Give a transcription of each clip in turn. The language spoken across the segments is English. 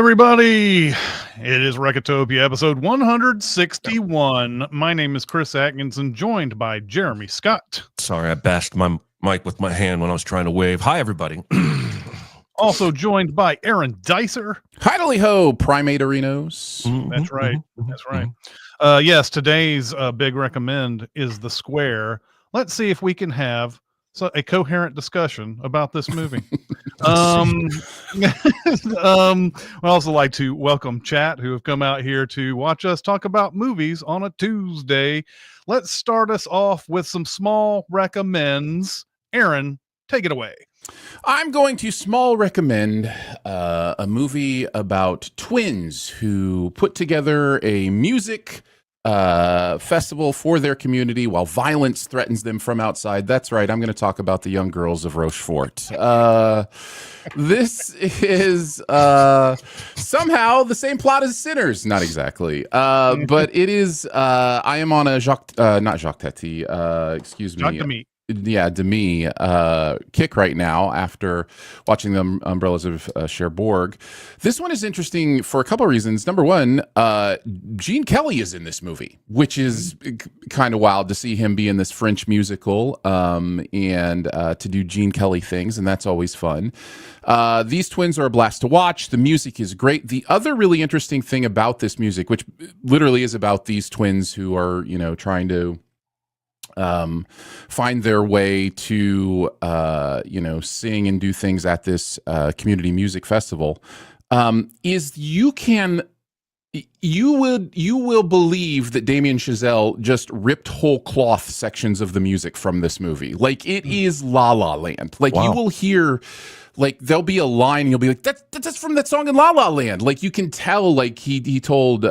everybody. It is Recotopia, episode 161. My name is Chris Atkinson, joined by Jeremy Scott. Sorry, I bashed my mic with my hand when I was trying to wave. Hi, everybody. Also joined by Aaron Dicer. Hidely ho, primate arenos. That's right. That's right. Yes, today's big recommend is The Square. Let's see if we can have a coherent discussion about this movie. I also like to welcome chat who have come out here to watch us talk about movies on a Tuesday. Let's start us off with some small recommends. Aaron, take it away. I'm going to small recommend a movie about twins who put together a music festival for their community while violence threatens them from outside. That's right. I'm going to talk about The Young Girls of Rochefort. This is somehow the same plot as Sinners. Not exactly. But it is, I am on a not Jacques Tati, excuse me. Jacques Demy. Yeah, Demi kick right now after watching the Umbrellas of Cherbourg. This one is interesting for a couple of reasons. Number one, Gene Kelly is in this movie, which is kind of wild to see him be in this French musical and to do Gene Kelly things, and that's always fun. These twins are a blast to watch. The music is great. The other really interesting thing about this music, which literally is about these twins who are, trying to find their way to sing and do things at this community music festival, is you will believe that Damien Chazelle just ripped whole cloth sections of the music from this movie. Like, it is La La Land. Like, wow. You will hear, like, there'll be a line and you'll be like, that's from that song in La La Land. Like, you can tell, like, he told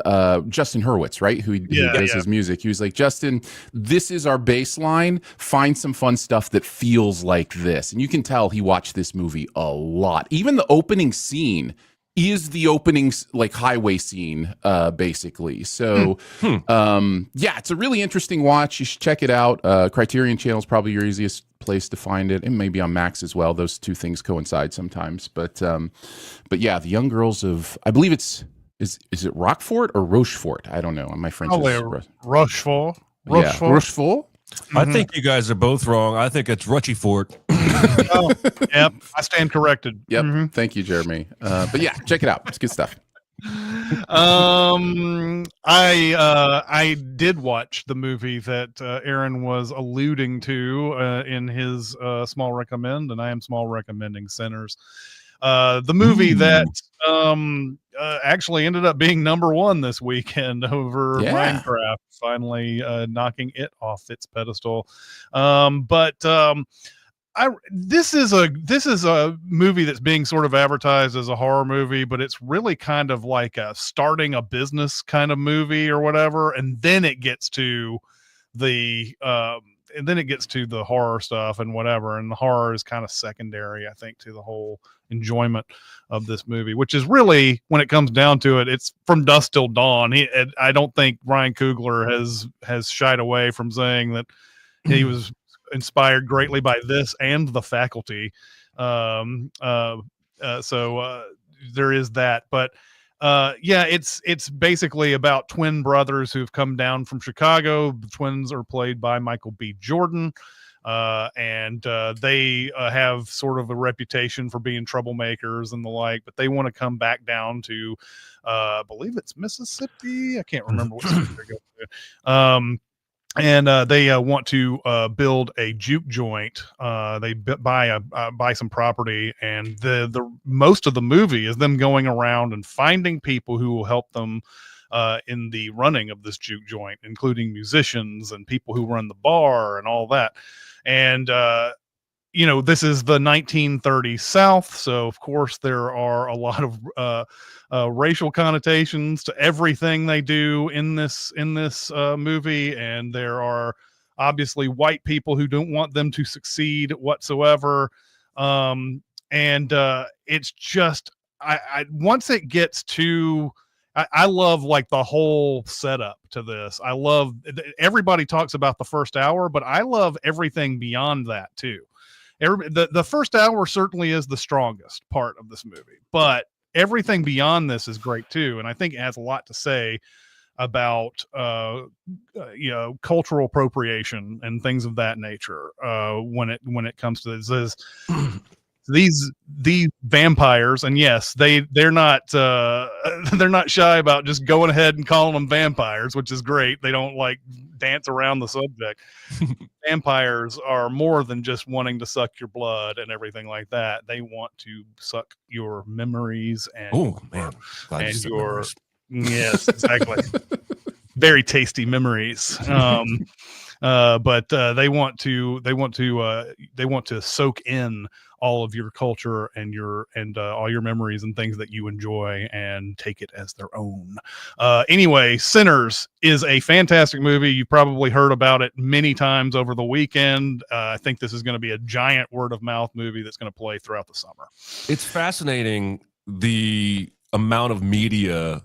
Justin Hurwitz, right, who does his music. He was like, Justin, this is our bass line. Find some fun stuff that feels like this. And you can tell he watched this movie a lot. Even the opening scene is the opening, like, highway scene, basically. So, it's a really interesting watch. You should check it out. Criterion Channel is probably your easiest place to find it, and maybe on Max as well. Those two things coincide sometimes. But yeah, The Young Girls of, I believe is it Roquefort or Rochefort? I don't know. My French is Rochefort. Yeah, Rochefort. I think you guys are both wrong. I think it's Rochefort. Oh, yep, I stand corrected. Yep. Thank you, Jeremy. But yeah, check it out. It's good stuff. I did watch the movie that Aaron was alluding to in his small recommend, and I am small recommending Sinners. The movie that actually ended up being number one this weekend over Minecraft, finally knocking it off its pedestal. This is a movie that's being sort of advertised as a horror movie, but it's really kind of like a starting a business kind of movie or whatever, and then it gets to the horror stuff and whatever, and the horror is kind of secondary, I think, to the whole enjoyment of this movie, which is really, when it comes down to it, it's from dusk till dawn. I don't think Ryan Coogler has shied away from saying that he was inspired greatly by this and The Faculty. So there is that, but it's basically about twin brothers who've come down from Chicago. The twins are played by Michael B. Jordan, and they have sort of a reputation for being troublemakers and the like, but they want to come back down to I believe it's Mississippi. I can't remember what state they're going to. And they want to build a juke joint. They buy some property, and the most of the movie is them going around and finding people who will help them in the running of this juke joint, including musicians and people who run the bar and all that. And this is the 1930s South, so of course there are a lot of racial connotations to everything they do in this movie, and there are obviously white people who don't want them to succeed whatsoever. It's just I once it gets to I love, like, the whole setup to this. I love, everybody talks about the first hour, but I love everything beyond that too. The first hour certainly is the strongest part of this movie, but everything beyond this is great too, and I think it has a lot to say about cultural appropriation and things of that nature when it comes to this. These vampires, and yes, they're not they're not shy about just going ahead and calling them vampires, which is great. They don't like dance around the subject. Vampires are more than just wanting to suck your blood and everything like that. They want to suck your memories and your yes, exactly. Very tasty memories. But they want to soak in all of your culture and all your memories and things that you enjoy and take it as their own. Anyway, Sinners is a fantastic movie. You've probably heard about it many times over the weekend. I think this is going to be a giant word of mouth movie that's going to play throughout the summer. It's fascinating the amount of media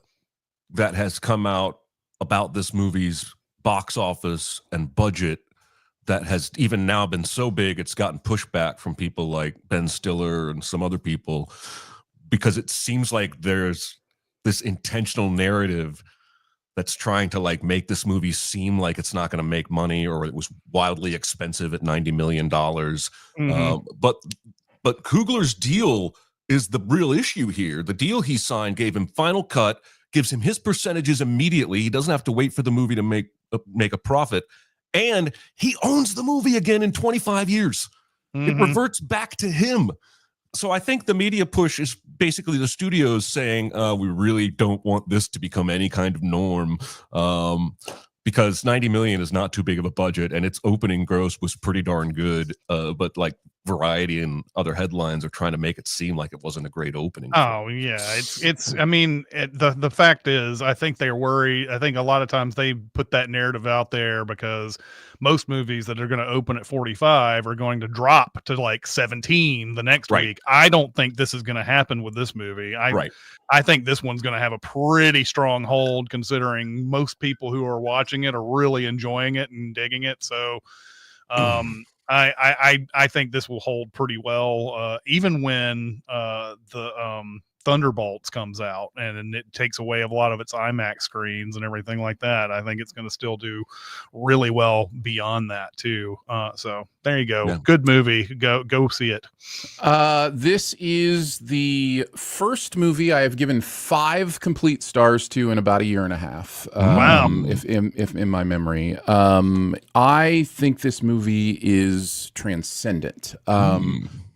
that has come out about this movie's box office and budget that has even now been so big it's gotten pushback from people like Ben Stiller and some other people, because it seems like there's this intentional narrative that's trying to like make this movie seem like it's not going to make money, or it was wildly expensive at $90 million. But Coogler's deal is the real issue here. The deal he signed gave him final cut, gives him his percentages immediately. He doesn't have to wait for the movie to make a profit. And he owns the movie again in 25 years. It reverts back to him. So I think the media push is basically the studios saying, we really don't want this to become any kind of norm, because $90 million is not too big of a budget, and its opening gross was pretty darn good. But like Variety and other headlines are trying to make it seem like it wasn't a great opening. Oh yeah, it's. I mean, the fact is, I think they're worried. I think a lot of times they put that narrative out there because most movies that are going to open at 45 are going to drop to like 17 the next week. I don't think this is going to happen with this movie. I think this one's going to have a pretty strong hold, considering most people who are watching it are really enjoying it and digging it. So, I think this will hold pretty well, even when the Thunderbolts comes out and it takes away a lot of its IMAX screens and everything like that. I think it's going to still do really well beyond that too. So there you go. Yeah. Good movie. Go see it. This is the first movie I have given 5 complete stars to in about a year and a half. Wow. If in my memory, I think this movie is transcendent.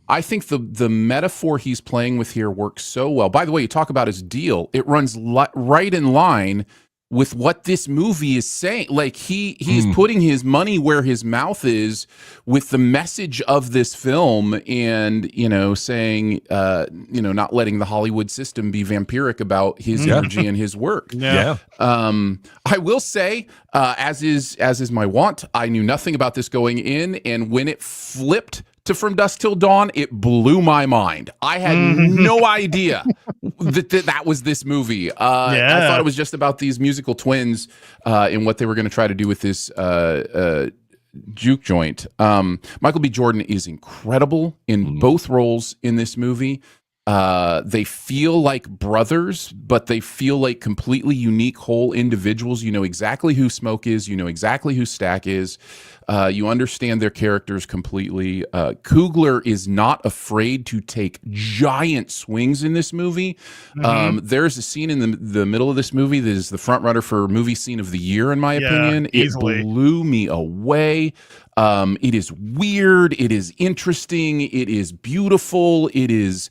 I think the metaphor he's playing with here works so well. By the way, you talk about his deal. It runs right in line with what this movie is saying. Like he's putting his money where his mouth is with the message of this film, and saying not letting the Hollywood system be vampiric about his energy and his work. I will say, as is my wont, I knew nothing about this going in, and when it flipped to From Dusk Till Dawn, it blew my mind. I had no idea that was this movie. I thought it was just about these musical twins and what they were going to try to do with this juke joint. Michael B. Jordan is incredible in both roles in this movie. They feel like brothers, but they feel like completely unique whole individuals. You know exactly who Smoke is. You know exactly who Stack is. You understand their characters completely. Coogler is not afraid to take giant swings in this movie. There's a scene in the middle of this movie that is the front runner for movie scene of the year, in my opinion. Easily. It blew me away. It is weird. It is interesting. It is beautiful. It is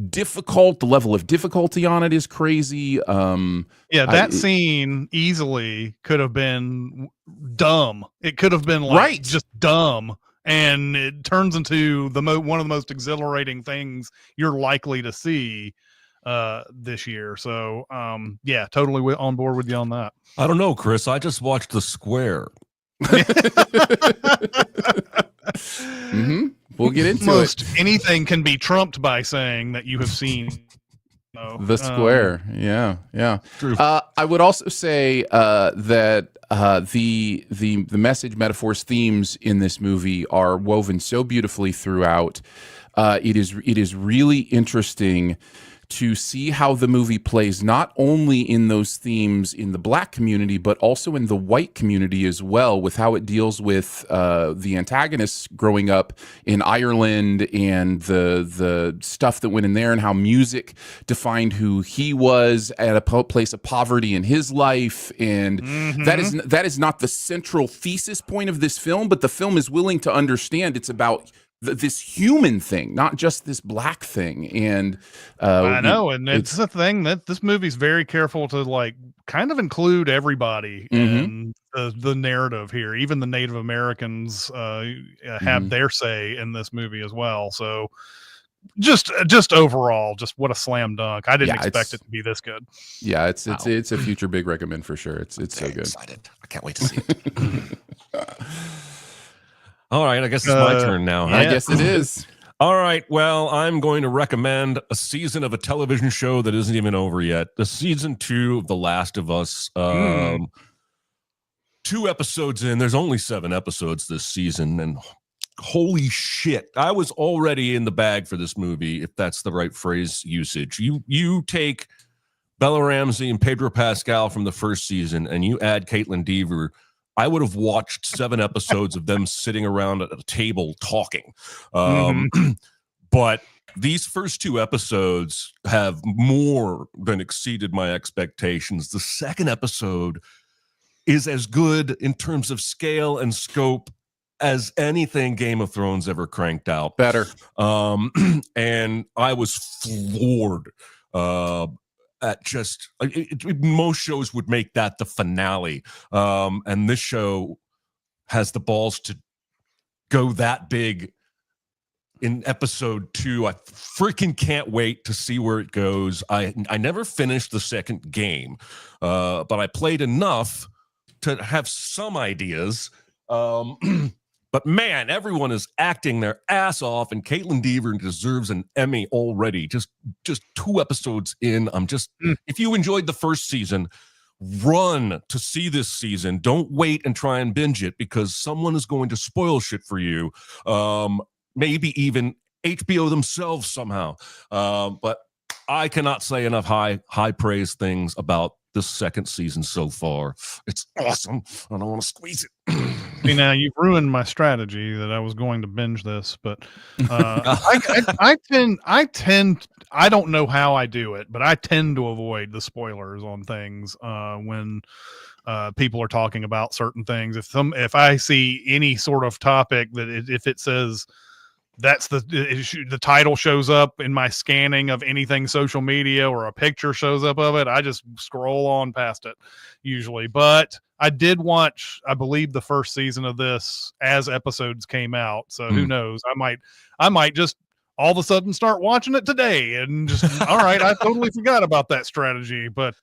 difficult. The level of difficulty on it is crazy. That scene easily could have been dumb. It could have been just dumb, and it turns into one of the most exhilarating things you're likely to see this year. So totally on board with you on that. I don't know, Chris. I just watched The Square. We'll get into it. Anything can be trumped by saying that you have seen The Square. True. I would also say that the message, metaphors, themes in this movie are woven so beautifully throughout. It is really interesting to see how the movie plays not only in those themes in the Black community, but also in the white community as well, with how it deals with the antagonists growing up in Ireland and the stuff that went in there, and how music defined who he was at a place of poverty in his life. And that is not the central thesis point of this film, but the film is willing to understand it's about this human thing, not just this Black thing. And I know, and it's the thing that this movie's very careful to like kind of include everybody in the narrative here. Even the Native Americans have their say in this movie as well. So just overall, just what a slam dunk. I didn't expect it to be this good. Yeah, it's a future big recommend for sure. It's so good. Excited. I can't wait to see it. All right, I guess it's my turn now. I guess it is. All right, well, I'm going to recommend a season of a television show that isn't even over yet. The season 2 of The Last of Us. 2 episodes in. There's only 7 episodes this season, and holy shit, I was already in the bag for this movie, if that's the right phrase usage. You take Bella Ramsey and Pedro Pascal from the first season, and you add Caitlin Dever. I would have watched 7 episodes of them sitting around at a table talking. But these first 2 episodes have more than exceeded my expectations. The second episode is as good in terms of scale and scope as anything Game of Thrones ever cranked out. Better. And I was floored. At just most shows would make that the finale, and this show has the balls to go that big in episode 2. I freaking can't wait to see where it goes. I never finished the second game, but I played enough to have some ideas. But man, everyone is acting their ass off, and Caitlin Dever deserves an Emmy already. Just 2 episodes in. If you enjoyed the first season, run to see this season. Don't wait and try and binge it, because someone is going to spoil shit for you. Maybe even HBO themselves somehow. But I cannot say enough high praise things about this second season so far. It's awesome. I don't want to squeeze it. See, now you've ruined my strategy that I was going to binge this, but I don't know how I do it, but I tend to avoid the spoilers on things when people are talking about certain things. If I see any sort of topic that if it says that's the title shows up in my scanning of anything social media, or a picture shows up of it, I just scroll on past it usually. But I did watch, I believe, the first season of this as episodes came out. So who knows? I might just all of a sudden start watching it today and just all right, I totally forgot about that strategy. But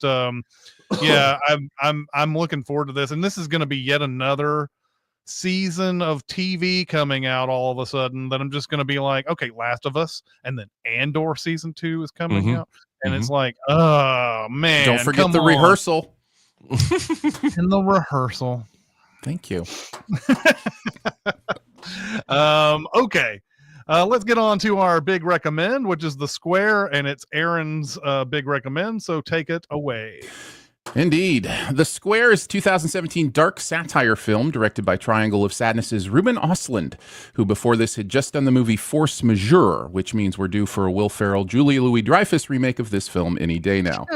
yeah, I'm looking forward to this, and this is going to be yet another season of TV coming out all of a sudden that I'm just going to be like, okay, Last of Us, and then Andor season 2 is coming out, and it's like, oh man, don't forget the rehearsal. And the rehearsal. Thank you. Okay. Let's get on to our big recommend, which is The Square, and it's Aaron's big recommend. So take it away. Indeed. The Square is a 2017 dark satire film directed by Triangle of Sadness's Ruben Östlund, who before this had just done the movie Force Majeure, which means we're due for a Will Ferrell, Julia Louis-Dreyfus remake of this film any day now.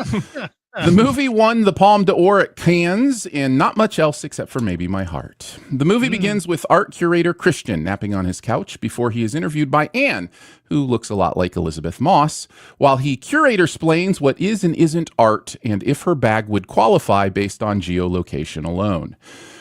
The movie won the Palme d'Or at Cannes, and not much else except for maybe my heart. The movie begins with art curator Christian napping on his couch before he is interviewed by Anne, who looks a lot like Elizabeth Moss, while he curator-splains what is and isn't art and if her bag would qualify based on geolocation alone.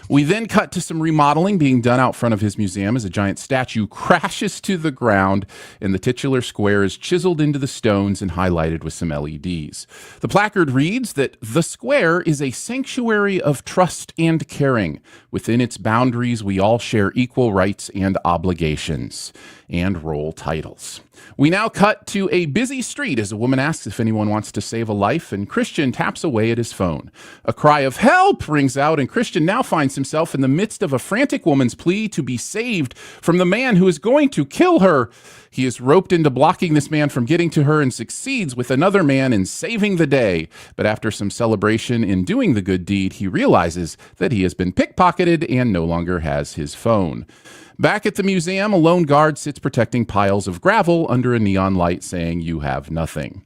We then cut to some remodeling being done out front of his museum as a giant statue crashes to the ground and the titular square is chiseled into the stones and highlighted with some LEDs. The placard reads that the square is a sanctuary of trust and caring. Within its boundaries, we all share equal rights and obligations. And roll titles. We now cut to a busy street as a woman asks if anyone wants to save a life, and Christian taps away at his phone. A cry of help rings out, and Christian now finds finds himself in the midst of a frantic woman's plea to be saved from the man who is going to kill her. He is roped into blocking this man from getting to her and succeeds with another man in saving the day. But after some celebration in doing the good deed, he realizes that he has been pickpocketed and no longer has his phone. Back at the museum, a lone guard sits protecting piles of gravel under a neon light saying, "You have nothing."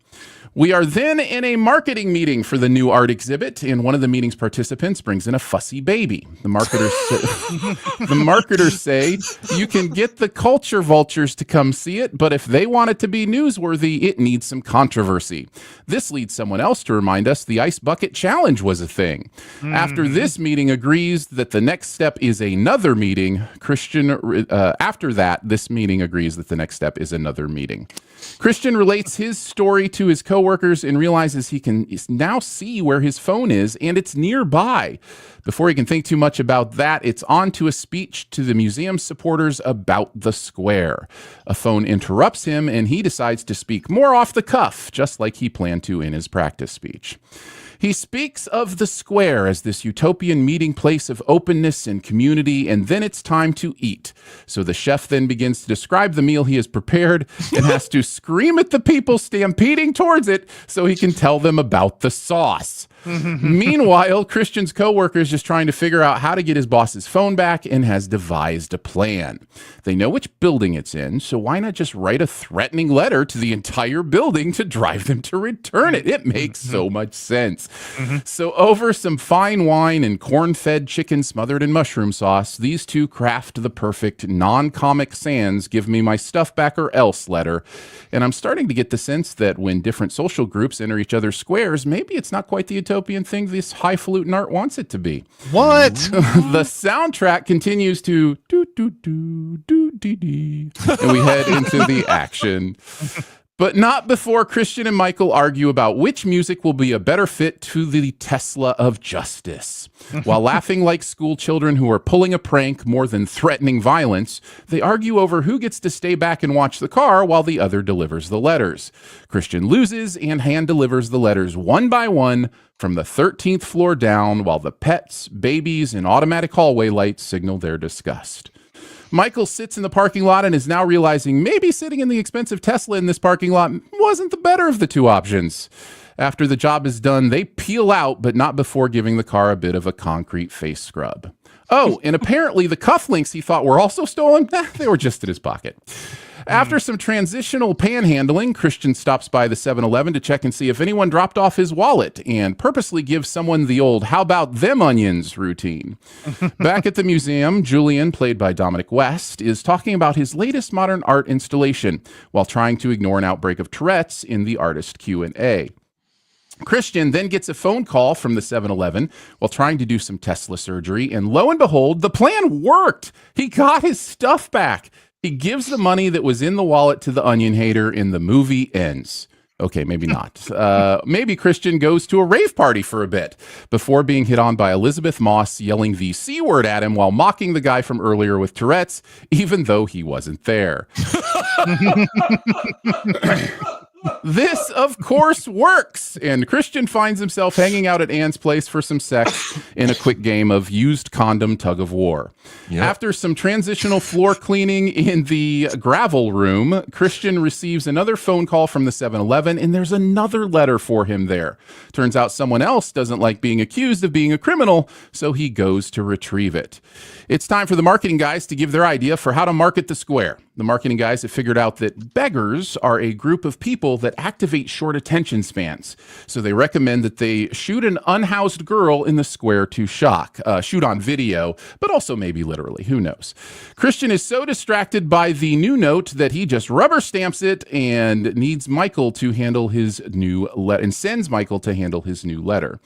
We are then in a marketing meeting for the new art exhibit, and one of the meeting's participants brings in a fussy baby. The marketers say, "You can get the culture vultures to come see it, but if they want it to be newsworthy, it needs some controversy." This leads someone else to remind us the Ice Bucket Challenge was a thing. After this meeting agrees that the next step is another meeting, after that, this meeting agrees that the next step is another meeting. Christian relates his story to his coworkers and realizes he can now see where his phone is, and it's nearby. Before he can think too much about that, it's on to a speech to the museum supporters about the square. A phone interrupts him, and he decides to speak more off the cuff, just like he planned to in his practice speech. He speaks of the square as this utopian meeting place of openness and community, and then it's time to eat. So the chef then begins to describe the meal he has prepared and has to scream at the people stampeding towards it so he can tell them about the sauce. Meanwhile, Christian's coworker is just trying to figure out how to get his boss's phone back and has devised a plan. They know which building it's in, so why not just write a threatening letter to the entire building to drive them to return it? It makes so much sense. So over some fine wine and corn-fed chicken smothered in mushroom sauce, these two craft the perfect non-Comic Sans give me my stuff back or else letter. And I'm starting to get the sense that when different social groups enter each other's squares, maybe it's not quite the utopian thing this highfalutin art wants it to be. What? The soundtrack continues to do-do-do-do-dee-dee, and we head into the action. But not before Christian and Michael argue about which music will be a better fit to the Tesla of justice. While laughing like school children who are pulling a prank more than threatening violence, they argue over who gets to stay back and watch the car while the other delivers the letters. Christian loses and hand delivers the letters one by one from the 13th floor down, while the pets, babies, and automatic hallway lights signal their disgust. Michael sits in the parking lot and is now realizing maybe sitting in the expensive Tesla in this parking lot wasn't the better of the two options. After the job is done, they peel out, but not before giving the car a bit of a concrete face scrub. Oh, and apparently the cufflinks he thought were also stolen, they were just in his pocket. After some transitional panhandling, Christian stops by the 7-Eleven to check and see if anyone dropped off his wallet and purposely gives someone the old "how about them onions" routine. Back at the museum, Julian, played by Dominic West, is talking about his latest modern art installation while trying to ignore an outbreak of Tourette's in the artist Q&A. Christian then gets a phone call from the 7-Eleven while trying to do some Tesla surgery, and lo and behold, the plan worked. He got his stuff back. He gives the money that was in the wallet to the onion hater, and the movie ends. Okay, maybe not. Maybe Christian goes to a rave party for a bit before being hit on by Elizabeth Moss yelling the C word at him while mocking the guy from earlier with Tourette's, even though he wasn't there. This, of course, works, and Christian finds himself hanging out at Anne's place for some sex in a quick game of used condom tug of war. Yep. After some transitional floor cleaning in the gravel room, Christian receives another phone call from the 7-Eleven, and there's another letter for him there. Turns out someone else doesn't like being accused of being a criminal, so he goes to retrieve it. It's time for the marketing guys to give their idea for how to market the square. The marketing guys have figured out that beggars are a group of people that activate short attention spans. So they recommend that they shoot an unhoused girl in the square to shock. Shoot on video, but also maybe literally. Who knows? Christian is so distracted by the new note that he just rubber stamps it and needs Michael to handle his new letter, and sends Michael to handle his new letter.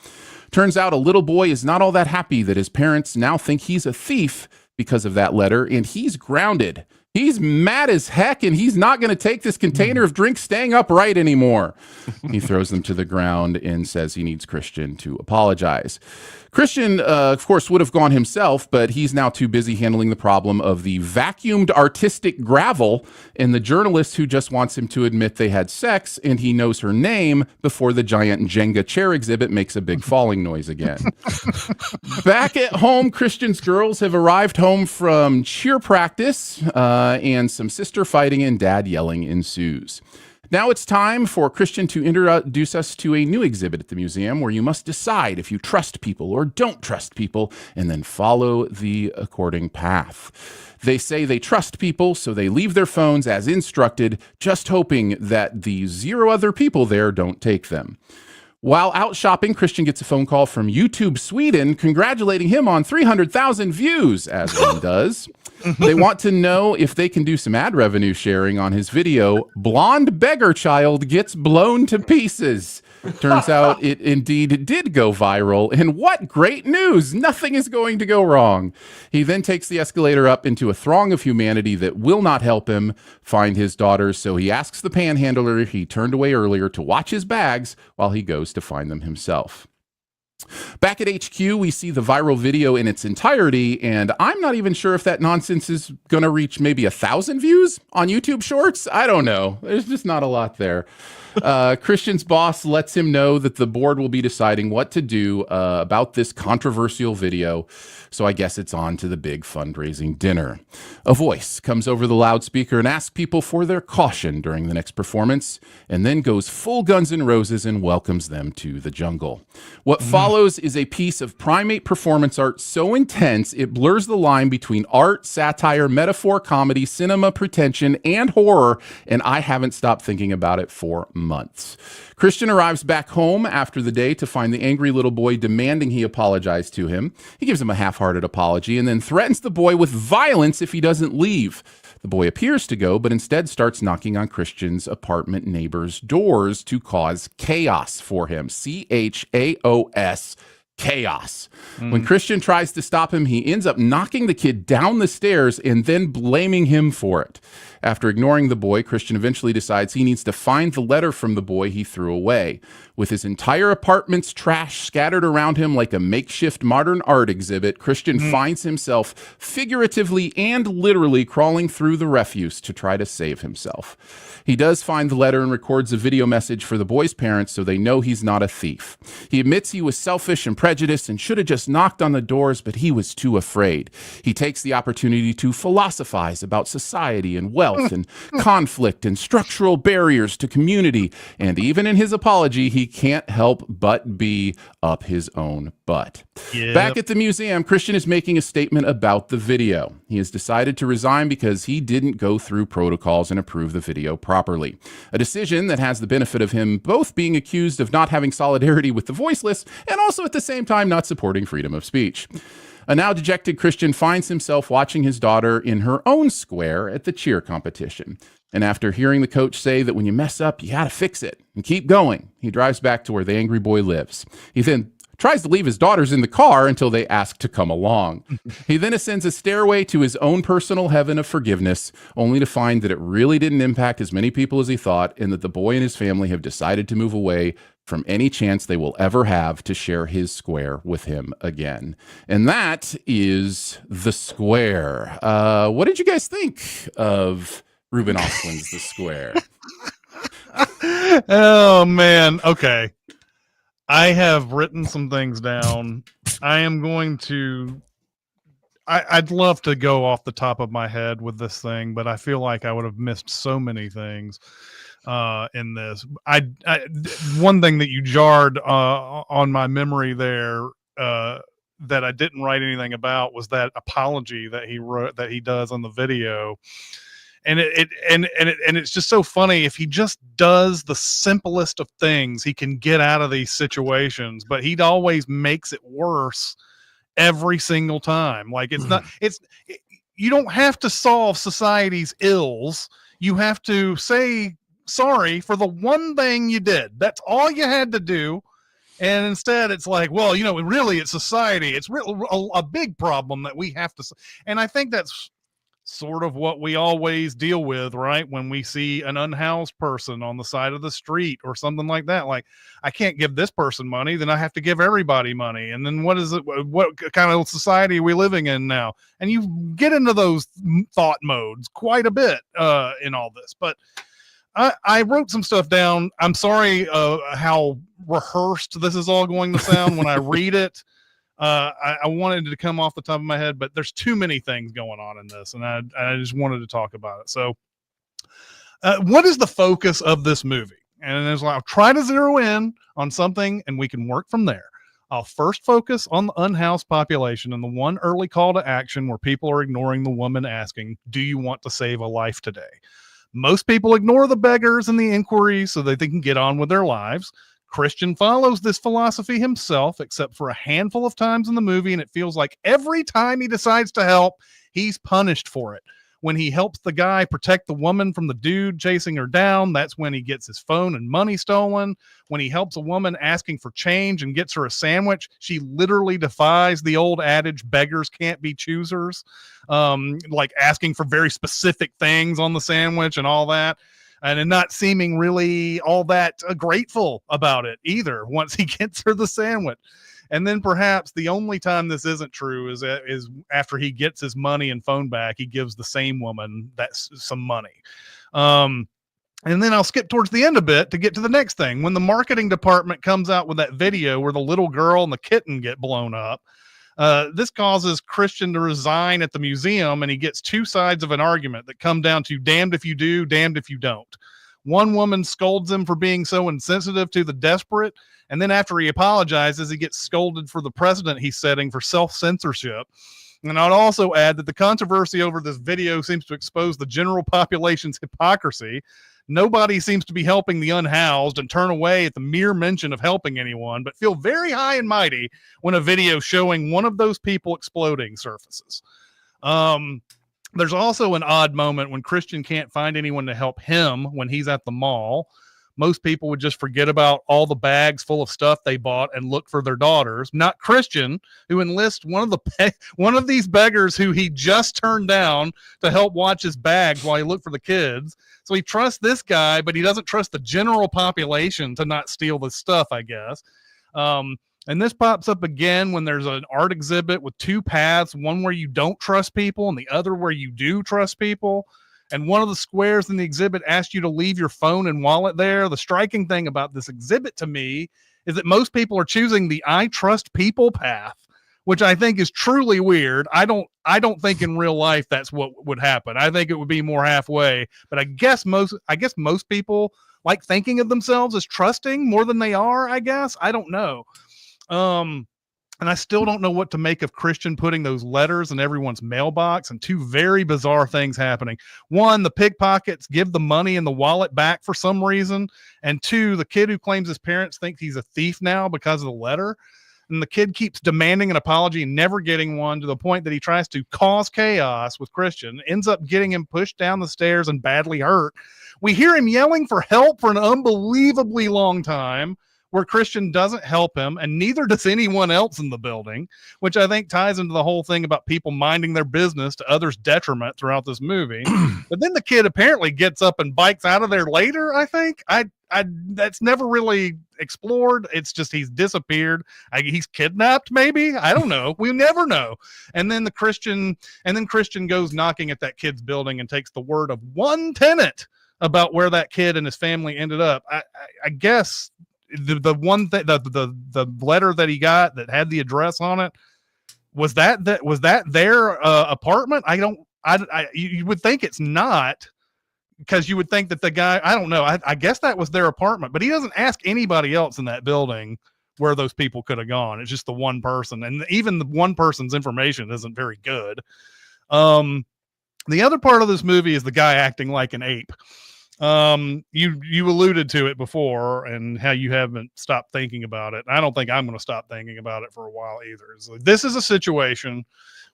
Turns out a little boy is not all that happy that his parents now think he's a thief because of that letter, and he's grounded. He's mad as heck, and he's not going to take this container of drinks staying upright anymore. He throws them to the ground and says he needs Christian to apologize. Christian, of course, would have gone himself, but he's now too busy handling the problem of the vacuumed artistic gravel and the journalist who just wants him to admit they had sex and he knows her name before the giant Jenga chair exhibit makes a big falling noise again. Back at home, Christian's girls have arrived home from cheer practice, and some sister fighting and dad yelling ensues. Now it's time for Christian to introduce us to a new exhibit at the museum where you must decide if you trust people or don't trust people and then follow the according path. They say they trust people, so they leave their phones as instructed, just hoping that the 0 other people there don't take them. While out shopping, Christian gets a phone call from YouTube Sweden congratulating him on 300,000 views, as one does. They want to know if they can do some ad revenue sharing on his video, Blonde Beggar Child Gets Blown to Pieces. Turns out it indeed did go viral, and what great news! Nothing is going to go wrong. He then takes the escalator up into a throng of humanity that will not help him find his daughters, so he asks the panhandler he turned away earlier to watch his bags while he goes to find them himself. Back at HQ, we see the viral video in its entirety, and I'm not even sure if that nonsense is going to reach maybe 1,000 views on YouTube Shorts. I don't know. There's just not a lot there. Christian's boss lets him know that the board will be deciding what to do about this controversial video. So I guess it's on to the big fundraising dinner. A voice comes over the loudspeaker and asks people for their caution during the next performance, and then goes full Guns N' Roses and welcomes them to the jungle. What follows is a piece of primate performance art so intense it blurs the line between art, satire, metaphor, comedy, cinema, pretension, and horror, and I haven't stopped thinking about it for months. Christian arrives back home after the day to find the angry little boy demanding he apologize to him. He gives him a half-hearted apology and then threatens the boy with violence if he doesn't leave. The boy appears to go, but instead starts knocking on Christian's apartment neighbor's doors to cause chaos for him. C-H-A-O-S, chaos. When Christian tries to stop him, he ends up knocking the kid down the stairs and then blaming him for it. After ignoring the boy, Christian eventually decides he needs to find the letter from the boy he threw away. With his entire apartment's trash scattered around him like a makeshift modern art exhibit, Christian finds himself figuratively and literally crawling through the refuse to try to save himself. He does find the letter and records a video message for the boy's parents so they know he's not a thief. He admits he was selfish and prejudiced and should have just knocked on the doors, but he was too afraid. He takes the opportunity to philosophize about society and wealth and conflict and structural barriers to community, and even in his apology, he can't help but be up his own butt. Yep. Back at the museum, Christian is making a statement about the video. He has decided to resign because he didn't go through protocols and approve the video properly. A decision that has the benefit of him both being accused of not having solidarity with the voiceless and also at the same time not supporting freedom of speech. A now dejected Christian finds himself watching his daughter in her own square at the cheer competition. And after hearing the coach say that when you mess up, you gotta fix it and keep going, he drives back to where the angry boy lives. He then tries to leave his daughters in the car until they ask to come along. He then ascends a stairway to his own personal heaven of forgiveness, only to find that it really didn't impact as many people as he thought, and that the boy and his family have decided to move away from any chance they will ever have to share his square with him again. And that is The Square. What did you guys think of Ruben Östlund's The Square? Oh, man. Okay. I have written some things down. I am going to... I'd love to go off the top of my head with this thing, but I feel like I would have missed so many things in this. One thing that you jarred on my memory there that I didn't write anything about was that apology that he wrote, that he does on the video. And it's just so funny. If he just does the simplest of things, he can get out of these situations, but he always makes it worse every single time. Like you don't have to solve society's ills. You have to say sorry for the one thing you did. That's all you had to do. And instead it's like, well, really it's society. It's a big problem that we have to. And I think that's sort of what we always deal with, right? When we see an unhoused person on the side of the street or something like that, like, I can't give this person money, then I have to give everybody money. And then what is it? What kind of society are we living in now? And you get into those thought modes quite a bit in all this. But I wrote some stuff down. I'm sorry how rehearsed this is all going to sound when I read it. I wanted to come off the top of my head, but there's too many things going on in this, and I just wanted to talk about it. So, what is the focus of this movie? And it's like, I'll try to zero in on something, and we can work from there. I'll first focus on the unhoused population and the one early call to action where people are ignoring the woman asking, "Do you want to save a life today?" Most people ignore the beggars and the inquiries so that they can get on with their lives. Christian follows this philosophy himself, except for a handful of times in the movie, and it feels like every time he decides to help, he's punished for it. When he helps the guy protect the woman from the dude chasing her down, that's when he gets his phone and money stolen. When he helps a woman asking for change and gets her a sandwich, she literally defies the old adage, beggars can't be choosers, like asking for very specific things on the sandwich and all that. And not seeming really all that grateful about it either once he gets her the sandwich. And then perhaps the only time this isn't true is after he gets his money and phone back, he gives the same woman some money. And then I'll skip towards the end a bit to get to the next thing. When the marketing department comes out with that video where the little girl and the kitten get blown up, this causes Christian to resign at the museum, and he gets two sides of an argument that come down to damned if you do, damned if you don't. One woman scolds him for being so insensitive to the desperate, and then after he apologizes, he gets scolded for the precedent he's setting for self-censorship. And I'd also add that the controversy over this video seems to expose the general population's hypocrisy. Nobody seems to be helping the unhoused and turn away at the mere mention of helping anyone, but feel very high and mighty when a video showing one of those people exploding surfaces. There's also an odd moment when Christian can't find anyone to help him when he's at the mall. Most people would just forget about all the bags full of stuff they bought and look for their daughters. Not Christian, who enlists one of these beggars who he just turned down to help watch his bags while he looked for the kids. So he trusts this guy, but he doesn't trust the general population to not steal this stuff, I guess. And this pops up again when there's an art exhibit with two paths, one where you don't trust people and the other where you do trust people. And one of the squares in the exhibit asked you to leave your phone and wallet there. The striking thing about this exhibit to me is that most people are choosing the I trust people path, which I think is truly weird. I don't think in real life that's what would happen. I think it would be more halfway, but I guess most people like thinking of themselves as trusting more than they are, I guess. I don't know. And I still don't know what to make of Christian putting those letters in everyone's mailbox, and two very bizarre things happening. One, the pickpockets give the money and the wallet back for some reason. And two, the kid who claims his parents think he's a thief now because of the letter. And the kid keeps demanding an apology and never getting one, to the point that he tries to cause chaos with Christian, ends up getting him pushed down the stairs and badly hurt. We hear him yelling for help for an unbelievably long time, where Christian doesn't help him, and neither does anyone else in the building, which I think ties into the whole thing about people minding their business to others' detriment throughout this movie. But then the kid apparently gets up and bikes out of there later, I think. That's never really explored. It's just he's disappeared. He's kidnapped, maybe. I don't know. We never know. And then Christian goes knocking at that kid's building and takes the word of one tenant about where that kid and his family ended up. I guess the one thing, the letter that he got that had the address on it, was that their apartment? You would think it's not, because you would think that the guy, I don't know. I guess that was their apartment, but he doesn't ask anybody else in that building where those people could have gone. It's just the one person, and even the one person's information isn't very good. The other part of this movie is the guy acting like an ape. You alluded to it before, and how you haven't stopped thinking about it. I don't think I'm going to stop thinking about it for a while either. So this is a situation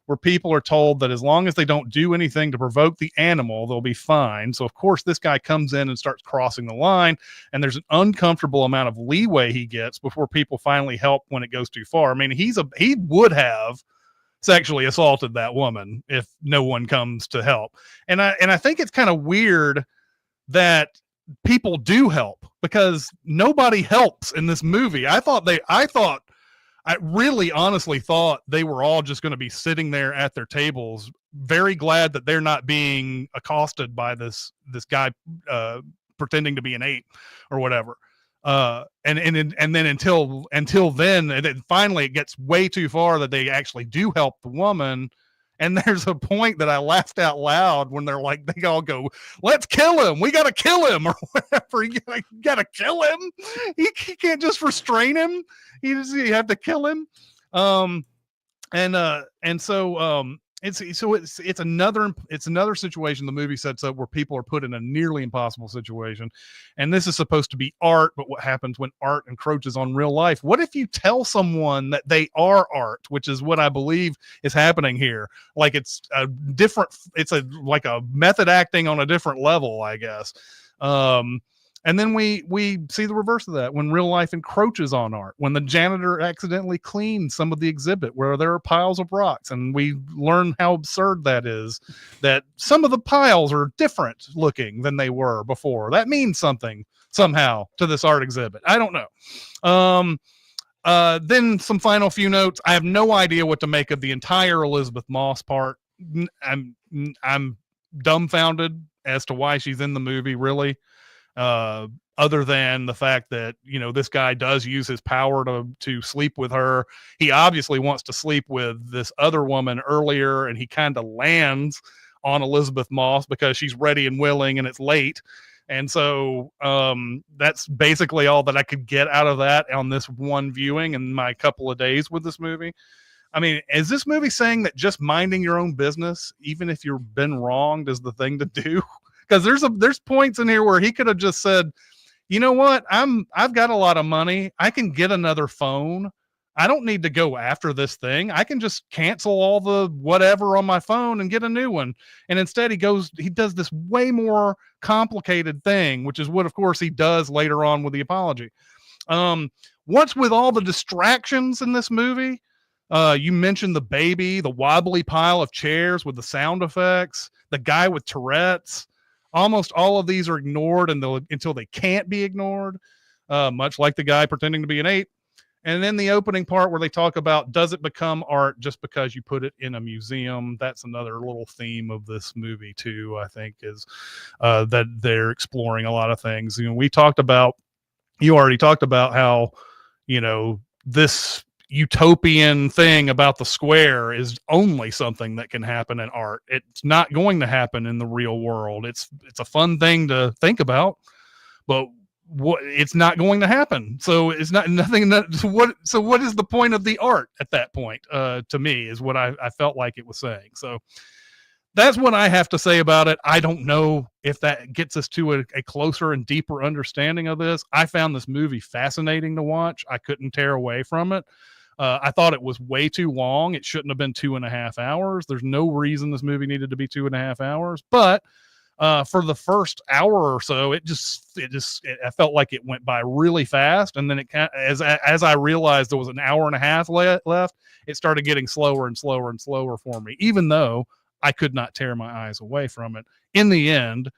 where people are told that as long as they don't do anything to provoke the animal, they'll be fine. So of course this guy comes in and starts crossing the line, and there's an uncomfortable amount of leeway he gets before people finally help when it goes too far. I mean, he would have sexually assaulted that woman if no one comes to help. And I think it's kind of weird that people do help, because nobody helps in this movie. I really honestly thought they were all just going to be sitting there at their tables, very glad that they're not being accosted by this guy pretending to be an ape or whatever. And then until then, and then finally it gets way too far that they actually do help the woman. And there's a point that I laughed out loud when they're like, they all go, "Let's kill him. We got to kill him," or whatever. You got to kill him. He can't just restrain him. You have to kill him. It's another situation the movie sets up where people are put in a nearly impossible situation. And this is supposed to be art, but what happens when art encroaches on real life? What if you tell someone that they are art, which is what I believe is happening here? Like like a method acting on a different level, I guess. And then we see the reverse of that when real life encroaches on art, when the janitor accidentally cleans some of the exhibit where there are piles of rocks. And we learn how absurd that is, that some of the piles are different looking than they were before. That means something somehow to this art exhibit. I don't know. Then some final few notes. I have no idea what to make of the entire Elizabeth Moss part. I'm dumbfounded as to why she's in the movie, really. Other than the fact that, this guy does use his power to sleep with her. He obviously wants to sleep with this other woman earlier, and he kind of lands on Elizabeth Moss because she's ready and willing and it's late. And so that's basically all that I could get out of that on this one viewing in my couple of days with this movie. I mean, is this movie saying that just minding your own business, even if you've been wronged, is the thing to do? Because there's points in here where he could have just said, "You know what? I've got a lot of money. I can get another phone. I don't need to go after this thing. I can just cancel all the whatever on my phone and get a new one." And instead he does this way more complicated thing, which is what, of course, he does later on with the apology. What's with all the distractions in this movie? You mentioned the baby, the wobbly pile of chairs with the sound effects, the guy with Tourette's. Almost all of these are ignored until they can't be ignored, much like the guy pretending to be an ape. And then the opening part where they talk about, does it become art just because you put it in a museum? That's another little theme of this movie too, I think, is that they're exploring a lot of things. You already talked about how, this utopian thing about the square is only something that can happen in art. It's not going to happen in the real world. It's a fun thing to think about, but it's not going to happen. So it's nothing. So what is the point of the art at that point? To me, is what I felt like it was saying. So that's what I have to say about it. I don't know if that gets us to a closer and deeper understanding of this. I found this movie fascinating to watch. I couldn't tear away from it. I thought it was way too long. It shouldn't have been 2.5 hours. There's no reason this movie needed to be 2.5 hours. But for the first hour or so, I felt like it went by really fast. And then as I realized there was an hour and a half left, it started getting slower and slower and slower for me, even though I could not tear my eyes away from it. In the end,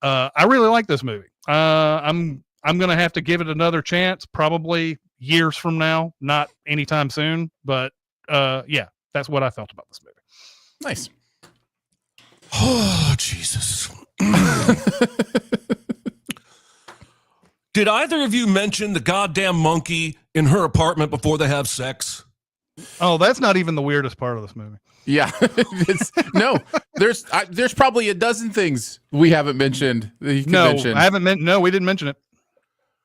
I really like this movie. I'm going to have to give it another chance, probably years from now, not anytime soon. But yeah, that's what I felt about this movie. Nice. Oh, Jesus. Did either of you mention the goddamn monkey in her apartment before they have sex? Oh, that's not even the weirdest part of this movie. Yeah. There's probably a dozen things we haven't mentioned that you can mention. I haven't no, we didn't mention it.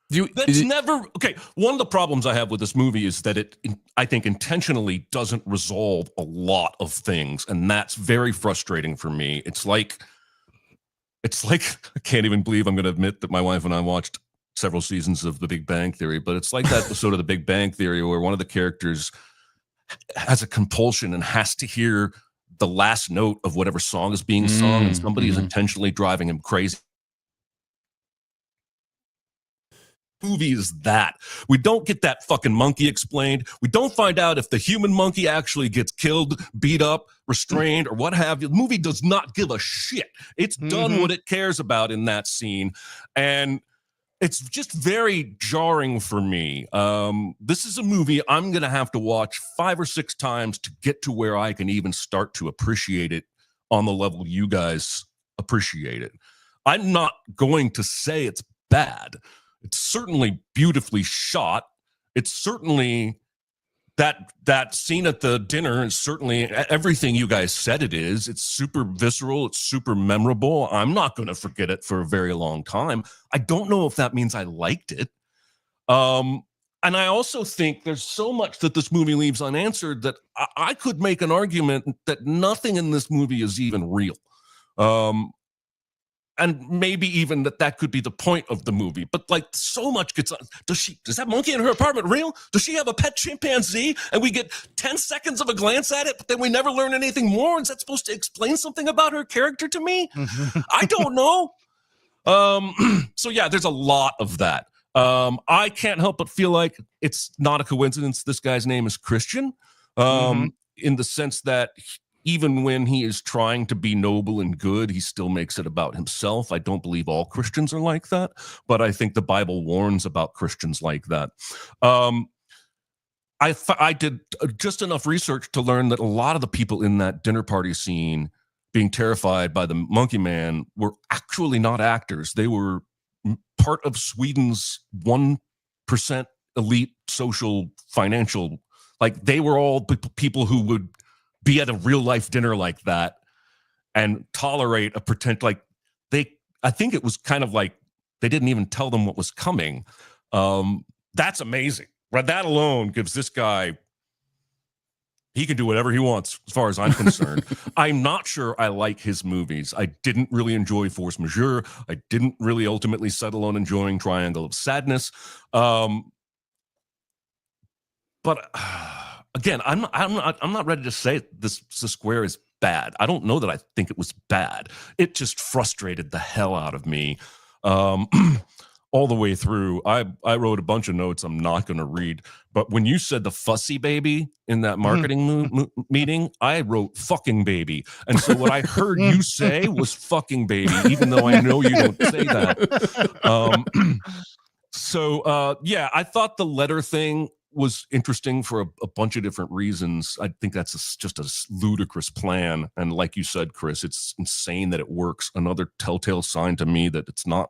Okay. One of the problems I have with this movie is that it, I think, intentionally doesn't resolve a lot of things, and that's very frustrating for me. It's like I can't even believe I'm going to admit that my wife and I watched several seasons of The Big Bang Theory, but it's like that episode of The Big Bang Theory where one of the characters has a compulsion and has to hear the last note of whatever song is being sung, and somebody is intentionally driving him crazy. movie is that. We don't get that fucking monkey explained. We don't find out if the human monkey actually gets killed, beat up, restrained, or what have you. The movie does not give a shit. It's done what it cares about in that scene. And it's just very jarring for me. This is a movie I'm going to have to watch 5 or 6 times to get to where I can even start to appreciate it on the level you guys appreciate it. I'm not going to say it's bad. It's certainly beautifully shot. It's certainly that scene at the dinner is certainly everything you guys said it is. It's super visceral. It's super memorable. I'm not going to forget it for a very long time. I don't know if that means I liked it. And I also think there's so much that this movie leaves unanswered that I could make an argument that nothing in this movie is even real. And maybe even that could be the point of the movie. But like so much gets on. Does that monkey in her apartment real? Does she have a pet chimpanzee? And we get 10 seconds of a glance at it, but then we never learn anything more. Is that supposed to explain something about her character to me? I don't know. So yeah, there's a lot of that. I can't help but feel like it's not a coincidence this guy's name is Christian. In the sense that even when he is trying to be noble and good, he still makes it about himself. I don't believe all Christians are like that, but I think the Bible warns about Christians like that. I did just enough research to learn that a lot of the people in that dinner party scene being terrified by the monkey man were actually not actors. They were part of Sweden's 1% elite social financial, like they were all people who would be at a real life dinner like that and tolerate a pretend, like I think it was kind of like they didn't even tell them what was coming. That's amazing, right? That alone gives this guy, he can do whatever he wants as far as I'm concerned. I'm not sure I like his movies. I didn't really enjoy Force Majeure. I didn't really ultimately settle on enjoying Triangle of Sadness. But again, I'm not ready to say the square is bad. I don't know that I think it was bad. It just frustrated the hell out of me all the way through. I wrote a bunch of notes I'm not going to read, but when you said the fussy baby in that marketing meeting, I wrote fucking baby. And so what I heard you say was fucking baby, even though I know you don't say that. Yeah, I thought the letter thing was interesting for a bunch of different reasons. I think that's just a ludicrous plan. And like you said, Chris, it's insane that it works. Another telltale sign to me that it's not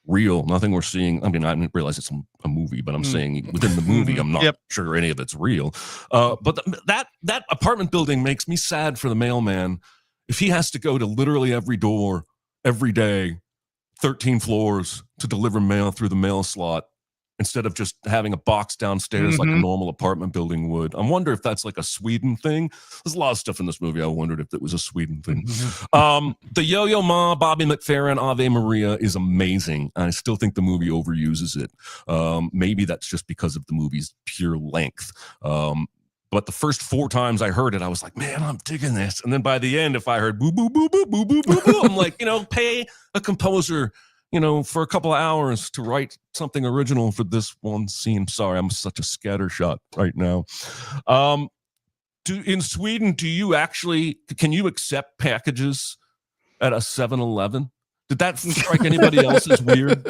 real. Nothing we're seeing. I mean, I didn't realize it's a movie, but I'm saying within the movie, I'm not sure any of it's real. But that apartment building makes me sad for the mailman. If he has to go to literally every door every day, 13 floors to deliver mail through the mail slot, instead of just having a box downstairs like a normal apartment building would. I wonder if that's like a Sweden thing. There's a lot of stuff in this movie I wondered if it was a Sweden thing. The Yo-Yo Ma, Bobby McFerrin, Ave Maria is amazing. I still think the movie overuses it. Maybe that's just because of the movie's pure length. But the first 4 times I heard it, I was like, man, I'm digging this. And then by the end, if I heard boo, boo, boo, boo, boo, boo, boo, boo, I'm like, pay a composer for a couple of hours to write something original for this one scene. Sorry, I'm such a scattershot right now. In Sweden, can you accept packages at a 7-Eleven? Did that strike anybody else as weird?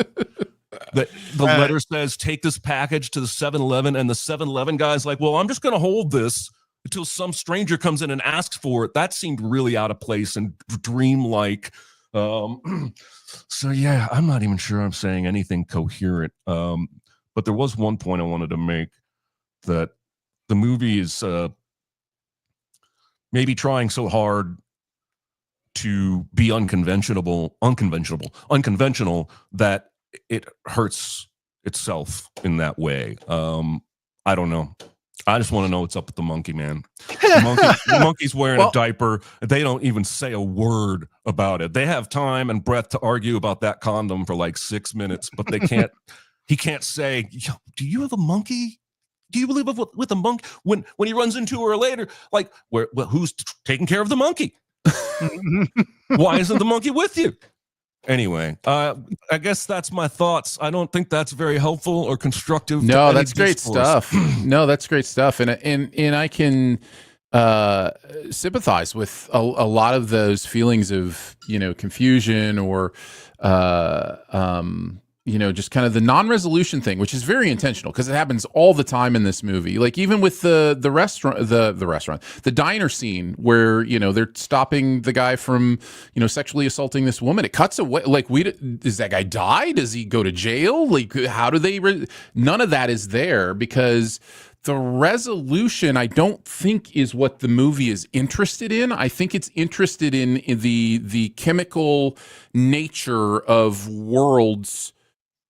The letter says, take this package to the 7-Eleven, and the 7-Eleven guy's like, well, I'm just going to hold this until some stranger comes in and asks for it. That seemed really out of place and dreamlike. So yeah, I'm not even sure I'm saying anything coherent. But there was one point I wanted to make, that the movie is maybe trying so hard to be unconventional that it hurts itself in that way. I don't know. I just want to know what's up with the monkey, man. The monkey's wearing a diaper. They don't even say a word about it. They have time and breath to argue about that condom for like 6 minutes, but they can't. He can't say, do you have a monkey? Do you live with a monkey? When he runs into her later, like, who's taking care of the monkey? Why isn't the monkey with you? Anyway, I guess that's my thoughts. I don't think that's very helpful or constructive. No, that's great stuff. No, that's great stuff, and I can sympathize with a lot of those feelings of confusion or just kind of the non-resolution thing, which is very intentional because it happens all the time in this movie. Like even with the diner scene where they're stopping the guy from sexually assaulting this woman. It cuts away. Like does that guy die? Does he go to jail? Like how do they? None of that is there because the resolution, I don't think, is what the movie is interested in. I think it's interested in the chemical nature of worlds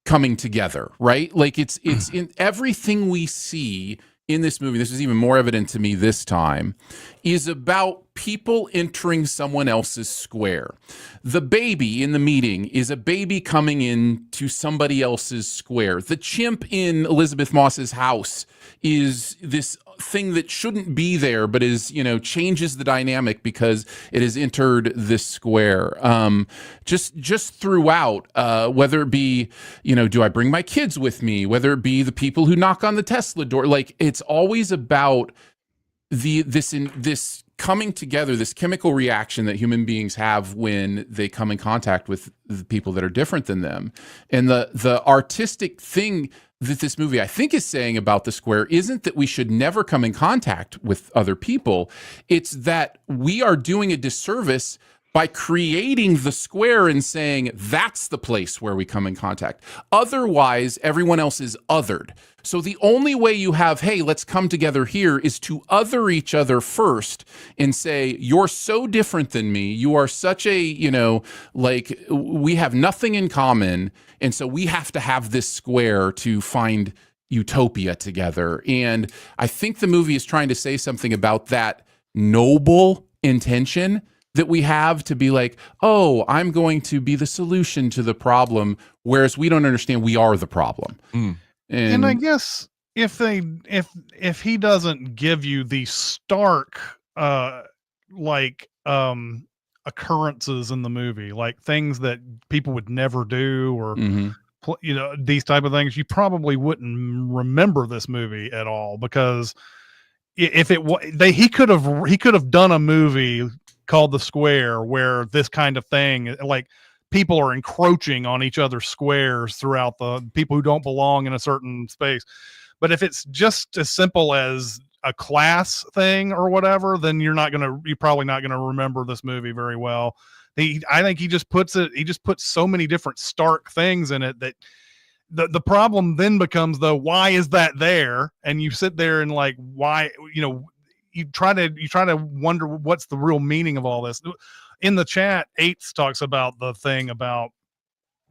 coming together, right? Like it's in everything we see in this movie. This is even more evident to me this time, is about people entering someone else's square. The baby in the meeting is a baby coming into somebody else's square. The chimp in Elizabeth Moss's house is this thing that shouldn't be there, but is, changes the dynamic because it has entered this square. Just throughout, whether it be, do I bring my kids with me? Whether it be the people who knock on the Tesla door, like it's always about this coming together, this chemical reaction that human beings have when they come in contact with the people that are different than them. And the artistic thing that this movie, I think, is saying about the square isn't that we should never come in contact with other people. It's that we are doing a disservice by creating the square and saying that's the place where we come in contact. Otherwise, everyone else is othered. So the only way you have, hey, let's come together here, is to other each other first and say, you're so different than me. You are such a, like we have nothing in common. And so we have to have this square to find utopia together. And I think the movie is trying to say something about that noble intention that we have to be like, oh, I'm going to be the solution to the problem, whereas we don't understand we are the problem. And I guess if he doesn't give you the stark occurrences in the movie, like things that people would never do or these type of things, you probably wouldn't remember this movie at all, because if he could have done a movie called The Square where this kind of thing, like people are encroaching on each other's squares throughout, the people who don't belong in a certain space. But if it's just as simple as a class thing or whatever, then you're probably not gonna remember this movie very well. I think he just puts so many different stark things in it that the problem then becomes, though, why is that there? And you sit there and like, why, you try to wonder what's the real meaning of all this. In the chat, Eights talks about the thing about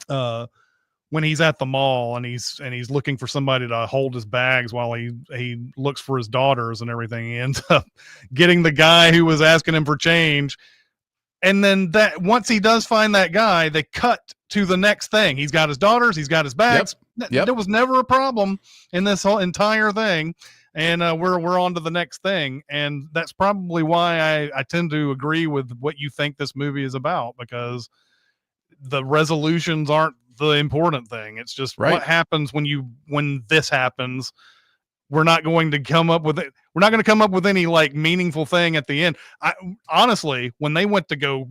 when he's at the mall and he's looking for somebody to hold his bags while he looks for his daughters and everything. He ends up getting the guy who was asking him for change. And then that once he does find that guy, they cut to the next thing. He's got his daughters, he's got his bags. Yep. There was never a problem in this whole entire thing. And we're on to the next thing. And that's probably why I tend to agree with what you think this movie is about, because the resolutions aren't the important thing. It's just what happens when this happens. We're not going to come up with it. We're not going to come up with any like meaningful thing at the end. Honestly, when they went to go,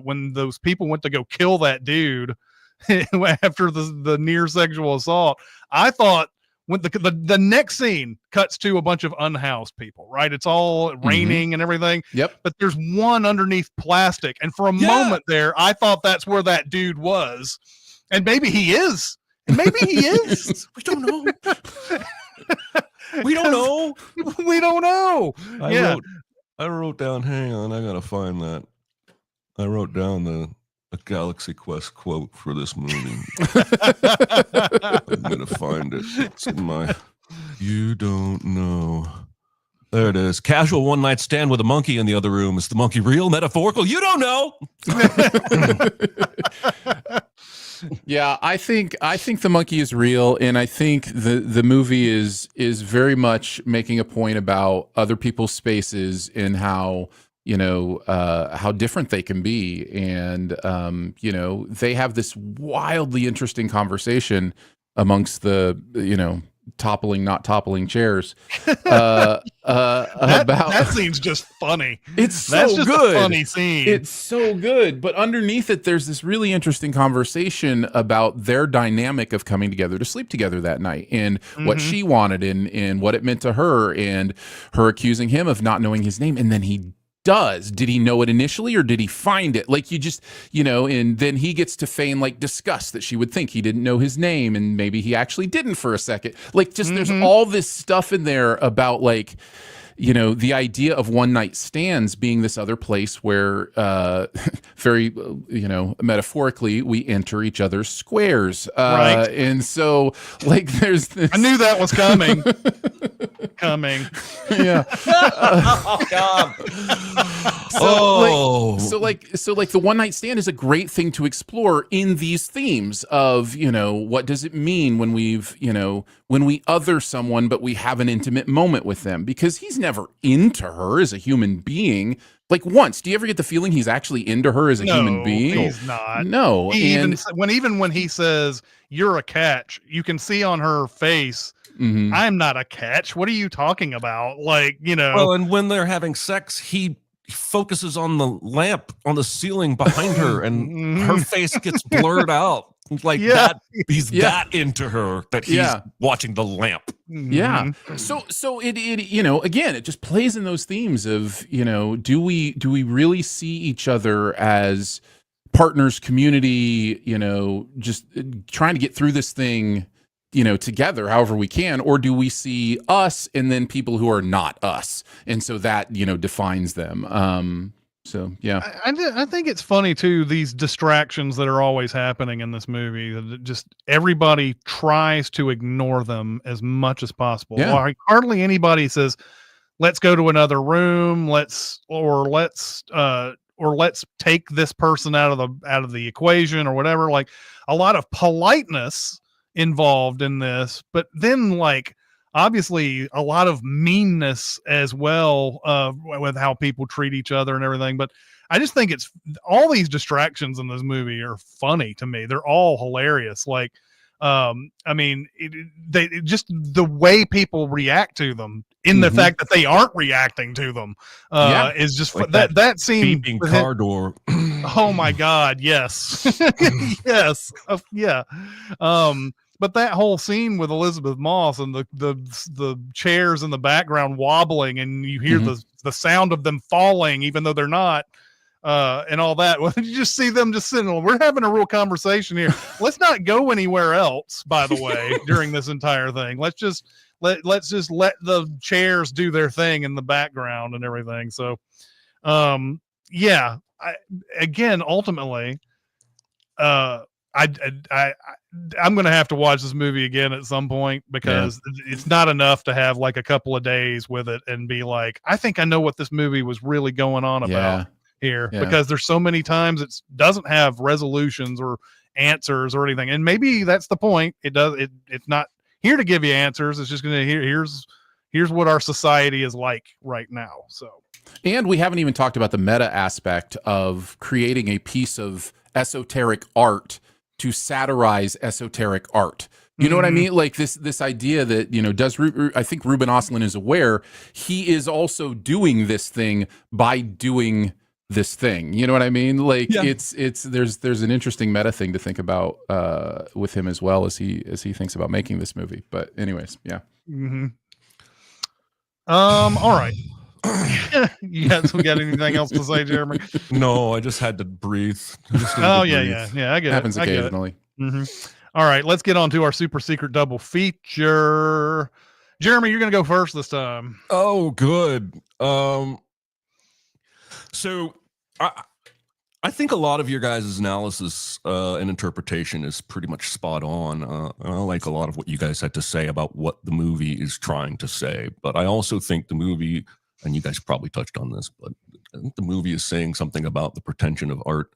when those people went to go kill that dude after the near sexual assault, I thought, when the next scene cuts to a bunch of unhoused people, right? It's all raining and everything. Yep. But there's one underneath plastic. And for a moment there, I thought that's where that dude was. And maybe he is. And maybe he is. We don't know. We don't know. We don't know. I wrote down, hang on, I got to find that. I wrote down a Galaxy Quest quote for this movie. I'm going to find it. It's in my, you don't know. There it is. Casual one night stand with a monkey in the other room. Is the monkey real, metaphorical? You don't know. Yeah, I think the monkey is real, and I think the movie is very much making a point about other people's spaces and how how different they can be. And, they have this wildly interesting conversation amongst the, not toppling chairs about that scene's just funny. That's just good. A funny scene. It's so good. But underneath it, there's this really interesting conversation about their dynamic of coming together to sleep together that night and what she wanted and what it meant to her and her accusing him of not knowing his name. And then he does. Did he know it initially or did he find it? Like you just, and then he gets to feign like disgust that she would think he didn't know his name and maybe he actually didn't for a second. Like just there's all this stuff in there about like, the idea of one night stands being this other place where very, metaphorically, we enter each other's squares. Right. And so like there's this. I knew that was coming. Yeah. Oh God. So the one night stand is a great thing to explore in these themes of, what does it mean when when we other someone, but we have an intimate moment with them, because he's never into her as a human being. Like once, do you ever get the feeling he's actually into her as a human being? He's not. No. Even when he says you're a catch, you can see on her face, I'm not a catch. What are you talking about? Like, Well, and when they're having sex, he focuses on the lamp on the ceiling behind her and her face gets blurred out. Like that, he's that into her that he's watching the lamp. Yeah. So it again, it just plays in those themes of, do we really see each other as partners, community, just trying to get through this thing, together however we can, or do we see us and then people who are not us, and so that defines them. So yeah, I think it's funny too, these distractions that are always happening in this movie, that just everybody tries to ignore them as much as possible. Like hardly anybody says, let's go to another room, let's take this person out of the equation or whatever. Like a lot of politeness involved in this, but then like obviously a lot of meanness as well, with how people treat each other and everything. But I just think it's all these distractions in this movie are funny to me. They're all hilarious. Like, I mean, just the way people react to them in the fact that they aren't reacting to them, is just like that scene. Beeping car door. Oh my God. Yes. Yes. Yeah. But that whole scene with Elizabeth Moss and the chairs in the background wobbling, and you hear the sound of them falling, even though they're not, and all that. Well, you just see them just sitting. We're having a real conversation here. Let's not go anywhere else. By the way, during this entire thing, let's just let the chairs do their thing in the background and everything. So, ultimately, I'm going to have to watch this movie again at some point, because it's not enough to have like a couple of days with it and be like, I think I know what this movie was really going on about here, because there's so many times it doesn't have resolutions or answers or anything. And maybe that's the point. It's not here to give you answers. It's just going to here's what our society is like right now. So, and we haven't even talked about the meta aspect of creating a piece of esoteric art to satirize esoteric art. You know what I mean? Like this idea that, I think Ruben Östlund is aware, he is also doing this thing by doing this thing. You know what I mean? Like there's an interesting meta thing to think about with him as well as he thinks about making this movie. But anyways, yeah. All right. You got anything else to say, Jeremy? No, I just had to breathe. I get it. Happens occasionally. All right, let's get on to our super secret double feature. Jeremy, you're gonna go first this time. Oh, good. So I think a lot of your guys' analysis and interpretation is pretty much spot on. I like a lot of what you guys had to say about what the movie is trying to say, but I also think the movie, and you guys probably touched on this, but I think the movie is saying something about the pretension of art.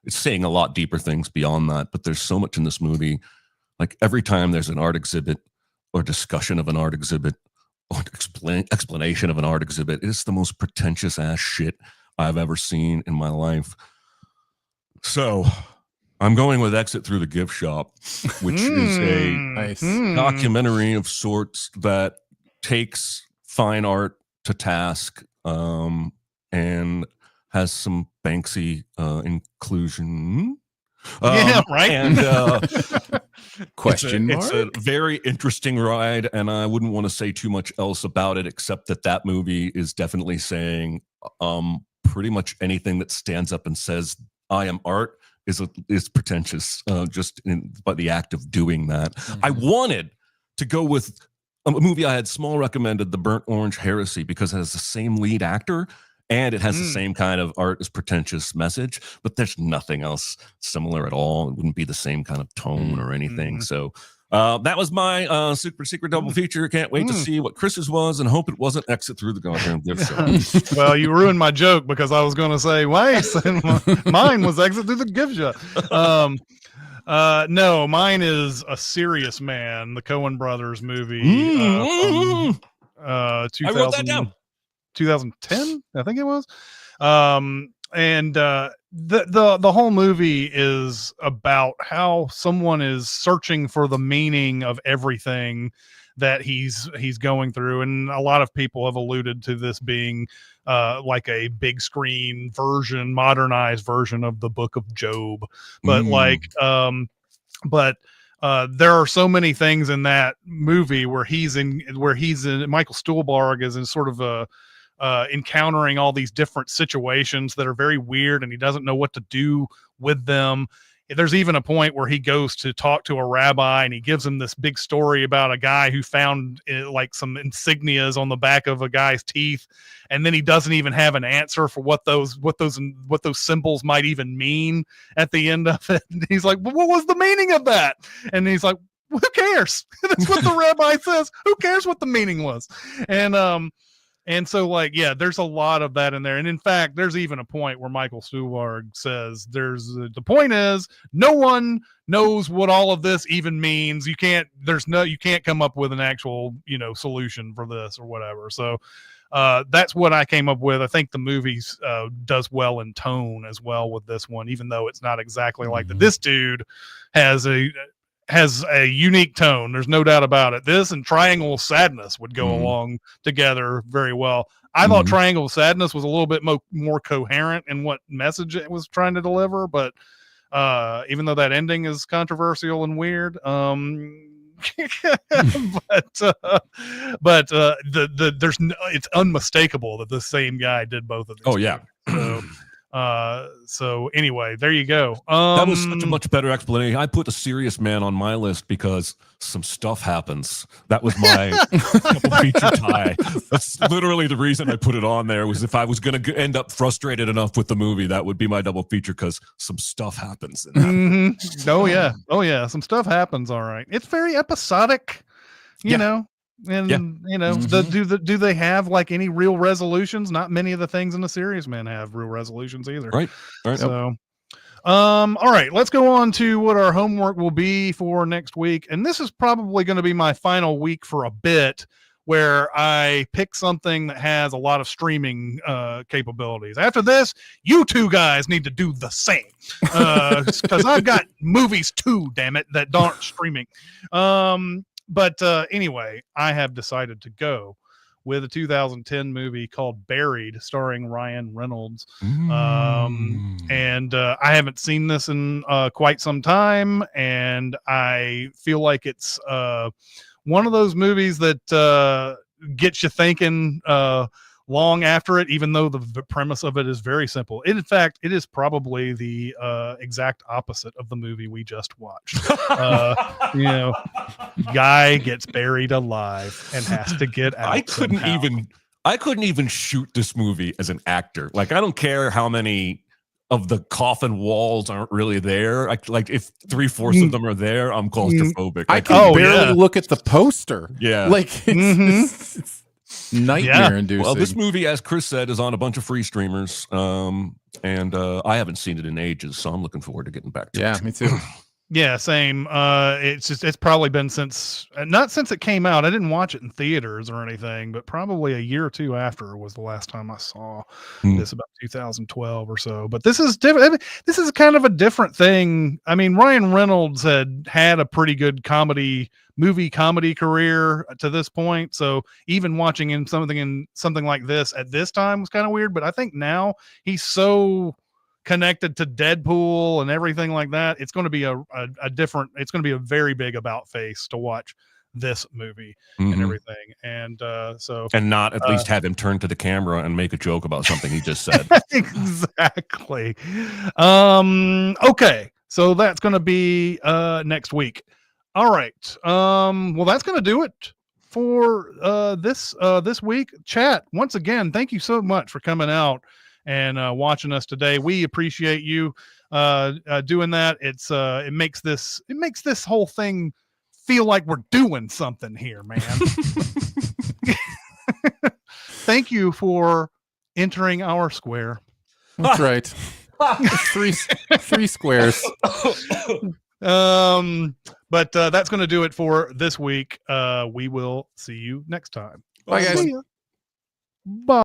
It's saying a lot deeper things beyond that, but there's so much in this movie. Like every time there's an art exhibit or discussion of an art exhibit explanation of an art exhibit. It's the most pretentious ass shit I've ever seen in my life. So I'm going with Exit Through the Gift Shop, which is a Nice. documentary of sorts that takes fine art to task, and has some Banksy inclusion. Yeah, right. And Question mark? It's a very interesting ride, and I wouldn't want to say too much else about it, except that movie is definitely saying pretty much anything that stands up and says I am art is pretentious, by the act of doing that. Mm-hmm. I wanted to go with a movie I had small recommended, The Burnt Orange Heresy, because it has the same lead actor and it has the same kind of art as pretentious message, but there's nothing else similar at all. It wouldn't be the same kind of tone or anything. So that was my super secret double feature. Can't wait to see what Chris's was, and hope it wasn't Exit Through the Goddamn Gift Shop. Well, you ruined my joke because I was going to say Weiss, and mine was Exit Through the Gift Shop. No, mine is A Serious Man, the Coen Brothers movie. From, I wrote that down. 2010, I think it was. And the whole movie is about how someone is searching for the meaning of everything that he's going through, and a lot of people have alluded to this being like a big screen version, modernized version of the Book of Job. But there are so many things in that movie where he's in Michael Stuhlbarg is in sort of a encountering all these different situations that are very weird, and he doesn't know what to do with them. There's even a point where he goes to talk to a rabbi, and he gives him this big story about a guy who found like some insignias on the back of a guy's teeth, and then he doesn't even have an answer for what those symbols might even mean at the end of it. And he's like, well, what was the meaning of that? And he's like, who cares? That's what the rabbi says. Who cares what the meaning was? And so, like, yeah, there's a lot of that in there. And in fact, there's even a point where Michael Stuhlbarg says the point is no one knows what all of this even means. You can't come up with an actual, solution for this or whatever. So that's what I came up with. I think the movie does well in tone as well with this one, even though it's not exactly like that. This dude has a unique tone. There's no doubt about it. This and Triangle of Sadness would go along together very well. I thought Triangle of Sadness was a little bit more coherent in what message it was trying to deliver, but even though that ending is controversial and weird, it's unmistakable that the same guy did both of these. Oh yeah. So anyway, there you go. That was such a much better explanation. I put A Serious Man on my list because some stuff happens. That was my double feature tie. That's literally the reason I put it on there, was if I was going to end up frustrated enough with the movie, that would be my double feature, because some stuff happens. Oh yeah. Some stuff happens. All right. It's very episodic, you know. And do they have like any real resolutions? Not many of the things in The Serious Man have real resolutions either. Right. So all right, let's go on to what our homework will be for next week. And this is probably going to be my final week for a bit, where I pick something that has a lot of streaming capabilities. After this, you two guys need to do the same, because I've got movies too, damn it, that aren't streaming. But anyway, I have decided to go with a 2010 movie called Buried, starring Ryan Reynolds. And I haven't seen this in quite some time, and I feel like it's one of those movies that gets you thinking long after it, even though the premise of it is very simple. In fact, it is probably the exact opposite of the movie we just watched. Guy gets buried alive and has to get out. I couldn't even shoot this movie as an actor. Like, I don't care how many of the coffin walls aren't really there. Like if 3/4 of them are there, I'm claustrophobic. I can barely look at the poster. Yeah. Like it's nightmare inducing. Well, this movie, as Chris said, is on a bunch of free streamers. And I haven't seen it in ages, so I'm looking forward to getting back to it. Yeah, me too. Yeah, same. It's probably been since not since it came out. I didn't watch it in theaters or anything, but probably a year or two after was the last time I saw this, about 2012 or so. But this is different. This is kind of a different thing. I mean, Ryan Reynolds had a pretty good movie comedy career to this point. So even watching something like this at this time was kind of weird. But I think now he's so connected to Deadpool and everything like that, it's going to be it's going to be a very big about face to watch this movie and everything. And and not at least have him turn to the camera and make a joke about something he just said. Exactly. Okay, so that's going to be next week. All right. Well, that's going to do it for this week. Chat, once again, thank you so much for coming out and watching us today. We appreciate you doing that. It makes this whole thing feel like we're doing something here, man. Thank you for entering our square. That's right. three squares. But that's going to do it for this week. We will see you next time. Bye, guys. Bye.